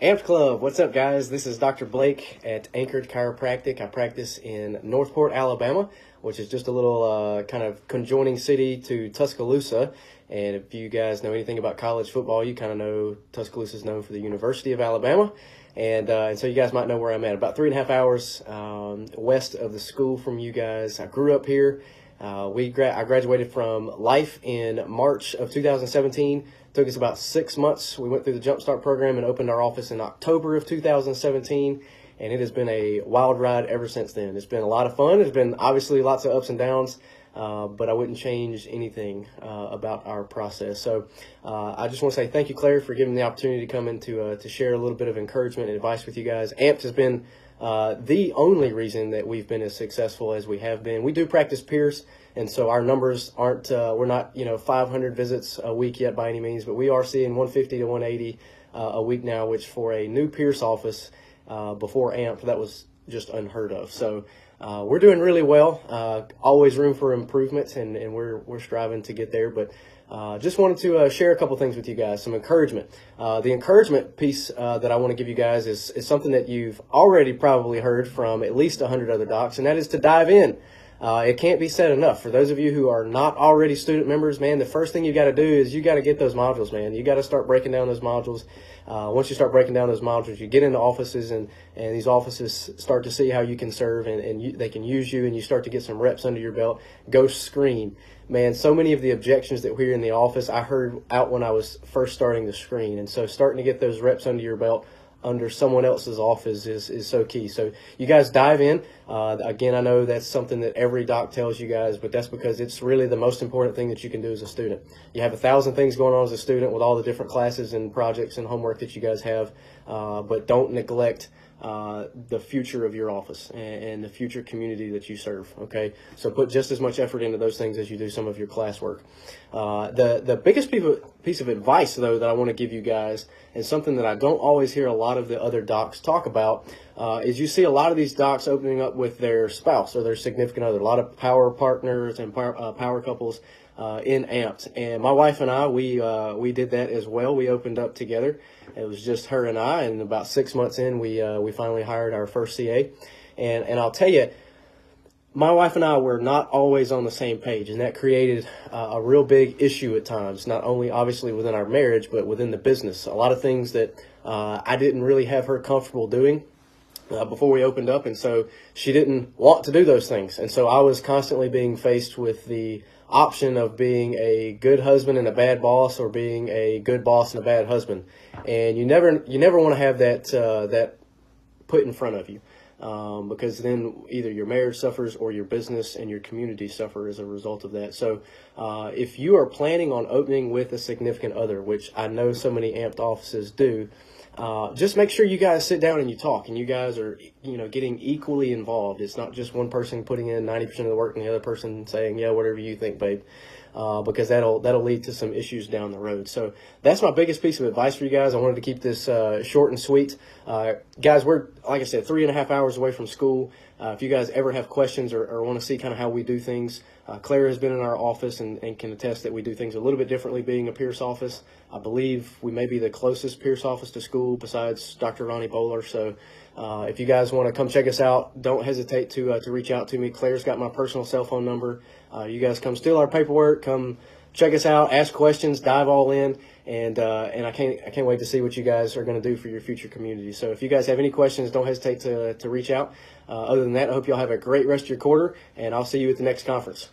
Amped Club, what's up, guys? This is Dr. Blake at Anchored Chiropractic. I practice in Northport, Alabama, which is just a little kind of conjoining city to Tuscaloosa. And if you guys know anything about college football, you kind of know Tuscaloosa is known for the University of Alabama. And so you guys might know where I'm at. About 3.5 hours west of the school from you guys. I grew up here. I graduated from Life in March of 2017. Took us about 6 months. We went through the Jumpstart program and opened our office in October of 2017, and it has been a wild ride ever since then. It's been a lot of fun. There's been obviously lots of ups and downs, but I wouldn't change anything about our process. So I just want to say thank you, Claire, for giving me the opportunity to come in to share a little bit of encouragement and advice with you guys. AMPed has been the only reason that we've been as successful as we have been. We do practice peers, and so our numbers aren't, we're not, 500 visits a week yet by any means, but we are seeing 150 to 180 a week now, which for a new Pierce office before AMP, that was just unheard of. So we're doing really well. Always room for improvement, and we're striving to get there. But just wanted to share a couple things with you guys, some encouragement. The encouragement piece that I want to give you guys is something that you've already probably heard from at least 100 other docs, and that is to dive in. It can't be said enough. For those of you who are not already student members, man, the first thing you got to do is you got to get those modules, man. You got to start breaking down those modules. Once you start breaking down those modules, you get into offices, and these offices start to see how you can serve, and they can use you, and you start to get some reps under your belt. Go screen. Man, so many of the objections that we hear in the office, I heard out when I was first starting to screen. And so starting to get those reps under your belt under someone else's office is so key. So you guys dive in. Again, I know that's something that every doc tells you guys, but that's because it's really the most important thing that you can do as a student. You have 1,000 things going on as a student with all the different classes and projects and homework that you guys have, but don't neglect the future of your office and the future community that you serve. Okay, so put just as much effort into those things as you do some of your classwork. The biggest piece of advice, though, that I want to give you guys, and something that I don't always hear a lot of the other docs talk about, is you see a lot of these docs opening up with their spouse or their significant other. A lot of power partners and power couples in AMPed, and my wife and I, we did that as well. We opened up together. It was just her and I, and about 6 months in, we finally hired our first CA, and I'll tell you, my wife and I were not always on the same page, and that created a real big issue at times, not only obviously within our marriage, but within the business. A lot of things that I didn't really have her comfortable doing before we opened up, and so she didn't want to do those things. And so I was constantly being faced with the option of being a good husband and a bad boss, or being a good boss and a bad husband. And you never want to have that put in front of you, because then either your marriage suffers or your business and your community suffer as a result of that. So if you are planning on opening with a significant other, which I know so many AMPed offices do, just make sure you guys sit down and you talk, and you guys are, getting equally involved. It's not just one person putting in 90% of the work and the other person saying, yeah, whatever you think, babe, because that'll lead to some issues down the road. So that's my biggest piece of advice for you guys. I wanted to keep this short and sweet. Guys, we're, like I said, 3.5 hours away from school. If you guys ever have questions or want to see kind of how we do things, Claire has been in our office and can attest that we do things a little bit differently being a Pierce office. I believe we may be the closest Pierce office to school besides Dr. Ronnie Bowler. So if you guys want to come check us out, don't hesitate to reach out to me. Claire's got my personal cell phone number. You guys come steal our paperwork, come check us out, ask questions, dive all in, and I can't wait to see what you guys are going to do for your future community. So if you guys have any questions, don't hesitate to reach out. Other than that, I hope y'all have a great rest of your quarter, and I'll see you at the next conference.